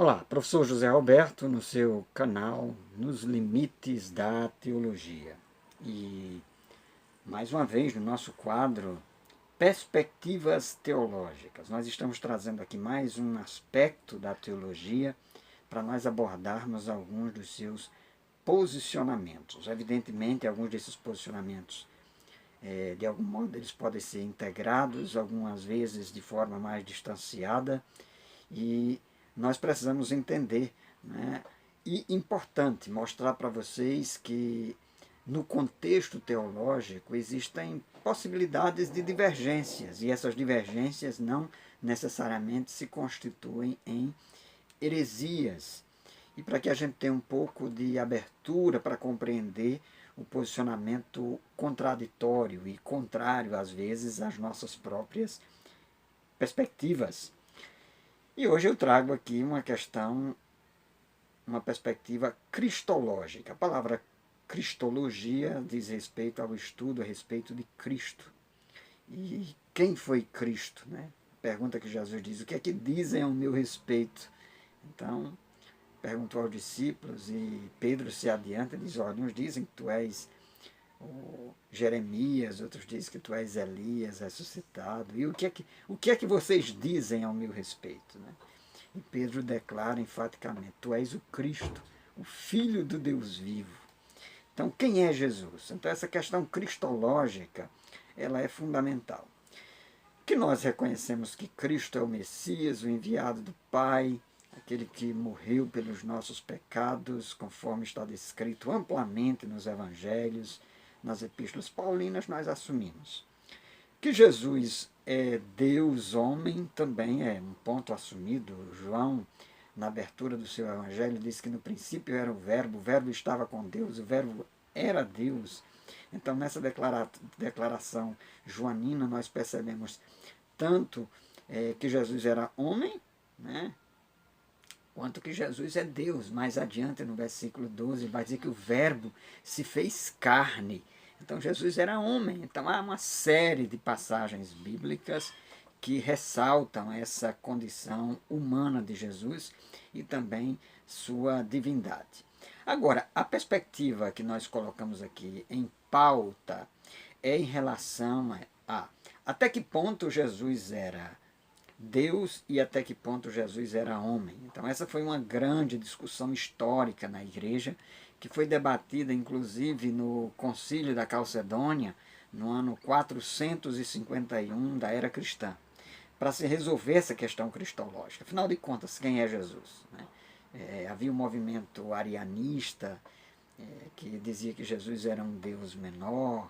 Olá, professor José Roberto, no seu canal Nos Limites da Teologia. E, mais uma vez, no nosso quadro Perspectivas Teológicas, nós estamos trazendo aqui mais um aspecto da teologia para nós abordarmos alguns dos seus posicionamentos. Evidentemente, alguns desses posicionamentos, de algum modo, eles podem ser integrados, algumas vezes de forma mais distanciada, e nós precisamos entender, né? E importante mostrar para vocês que no contexto teológico existem possibilidades de divergências, e essas divergências não necessariamente se constituem em heresias. E para que a gente tenha um pouco de abertura para compreender o posicionamento contraditório e contrário, às vezes, às nossas próprias perspectivas. E hoje eu trago aqui uma questão, uma perspectiva cristológica. A palavra cristologia diz respeito ao estudo a respeito de Cristo. E quem foi Cristo? Né? Pergunta que Jesus diz: o que é que dizem ao meu respeito? Então, perguntou aos discípulos e Pedro se adianta e diz: olha, uns dizem que tu és o Jeremias, outros dizem que tu és Elias ressuscitado. E o que é que vocês dizem ao meu respeito? Né? E Pedro declara enfaticamente: tu és o Cristo, o Filho do Deus vivo. Então, quem é Jesus? Então, essa questão cristológica, ela é fundamental. Que nós reconhecemos que Cristo é o Messias, o enviado do Pai, aquele que morreu pelos nossos pecados, conforme está descrito amplamente nos Evangelhos, nas epístolas paulinas, nós assumimos. Que Jesus é Deus, homem, também é um ponto assumido. João, na abertura do seu evangelho, diz que no princípio era o Verbo estava com Deus, o Verbo era Deus. Então, nessa declaração joanina, nós percebemos tanto que Jesus era homem, né, quanto que Jesus é Deus. Mais adiante, no versículo 12, vai dizer que o Verbo se fez carne. Então, Jesus era homem. Então, há uma série de passagens bíblicas que ressaltam essa condição humana de Jesus e também sua divindade. Agora, a perspectiva que nós colocamos aqui em pauta é em relação a até que ponto Jesus era Deus e até que ponto Jesus era homem. Então, essa foi uma grande discussão histórica na igreja, que foi debatida inclusive no Concílio da Calcedônia, no ano 451 da era cristã, para se resolver essa questão cristológica. Afinal de contas, quem é Jesus? Né? Havia um movimento arianista que dizia que Jesus era um Deus menor,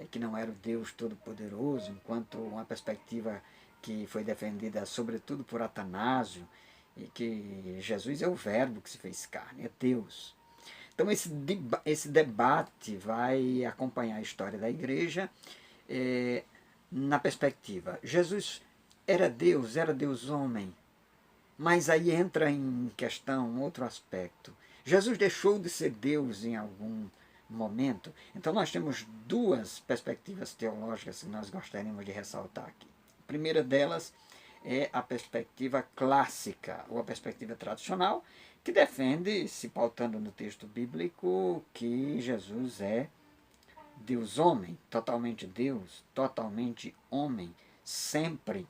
que não era o Deus Todo-Poderoso, enquanto uma perspectiva que foi defendida sobretudo por Atanásio, e que Jesus é o Verbo que se fez carne, é Deus. Então esse debate vai acompanhar a história da igreja na perspectiva. Jesus era Deus homem, mas aí entra em questão outro aspecto. Jesus deixou de ser Deus em algum momento. Então nós temos duas perspectivas teológicas que nós gostaríamos de ressaltar aqui. A primeira delas é a perspectiva clássica, ou a perspectiva tradicional, que defende, se pautando no texto bíblico, que Jesus é Deus-homem, totalmente homem, sempre.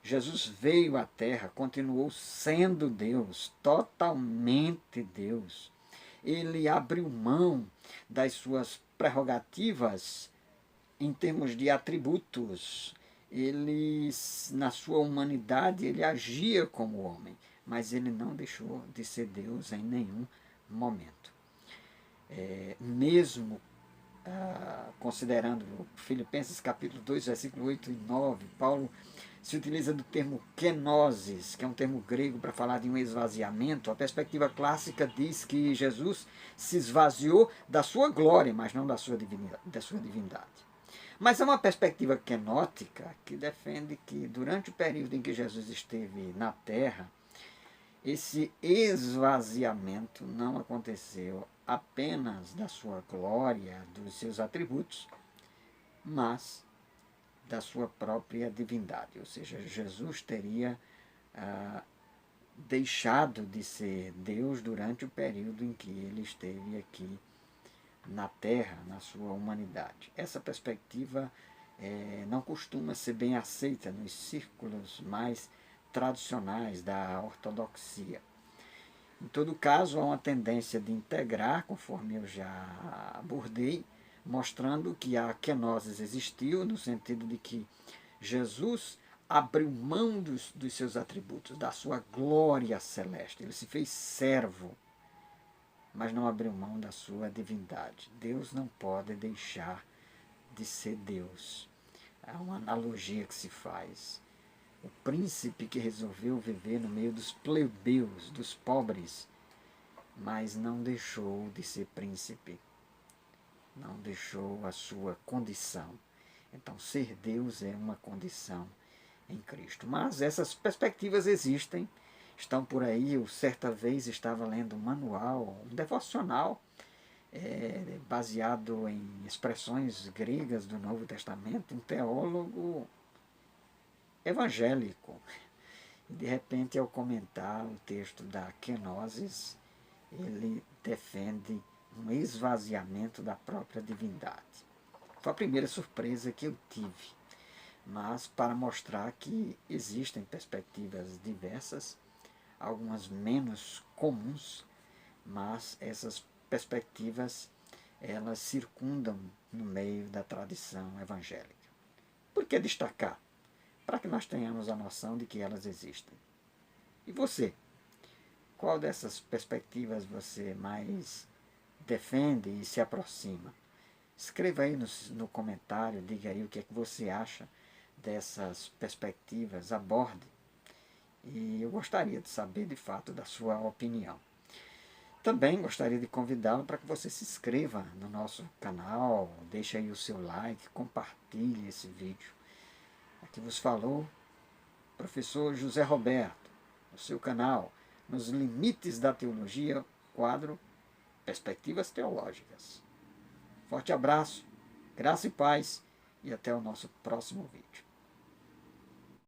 Jesus veio à Terra, continuou sendo Deus, totalmente Deus. Ele abriu mão das suas prerrogativas em termos de atributos. Ele, na sua humanidade, ele agia como homem, mas ele não deixou de ser Deus em nenhum momento. Mesmo considerando Filipenses capítulo 2, versículo 8 e 9, Paulo se utiliza do termo kenosis, que é um termo grego para falar de um esvaziamento. A perspectiva clássica diz que Jesus se esvaziou da sua glória, mas não da sua divindade. Mas há uma perspectiva kenótica que defende que durante o período em que Jesus esteve na Terra, esse esvaziamento não aconteceu apenas da sua glória, dos seus atributos, mas da sua própria divindade. Ou seja, Jesus teria deixado de ser Deus durante o período em que ele esteve aqui na Terra, na sua humanidade. Essa perspectiva não costuma ser bem aceita nos círculos mais tradicionais da ortodoxia. Em todo caso, há uma tendência de integrar, conforme eu já abordei, mostrando que a kenosis existiu, no sentido de que Jesus abriu mão dos seus atributos, da sua glória celeste. Ele se fez servo, mas não abriu mão da sua divindade. Deus não pode deixar de ser Deus. É uma analogia que se faz. O príncipe que resolveu viver no meio dos plebeus, dos pobres, mas não deixou de ser príncipe, não deixou a sua condição. Então, ser Deus é uma condição em Cristo. Mas essas perspectivas existem, estão por aí. Eu certa vez estava lendo um manual, um devocional, baseado em expressões gregas do Novo Testamento, um teólogo evangélico. E de repente, ao comentar o texto da kenosis, ele defende um esvaziamento da própria divindade. Foi a primeira surpresa que eu tive, mas para mostrar que existem perspectivas diversas, algumas menos comuns, mas essas perspectivas elas circundam no meio da tradição evangélica. Por que destacar? Para que nós tenhamos a noção de que elas existem. E você? Qual dessas perspectivas você mais defende e se aproxima? Escreva aí no comentário, diga aí o que é que você acha dessas perspectivas, aborde. E eu gostaria de saber, de fato, da sua opinião. Também gostaria de convidá-lo para que você se inscreva no nosso canal, deixe aí o seu like, compartilhe esse vídeo. Aqui vos falou professor José Roberto, no seu canal, Nos Limites da Teologia, quadro Perspectivas Teológicas. Forte abraço, graça e paz, e até o nosso próximo vídeo.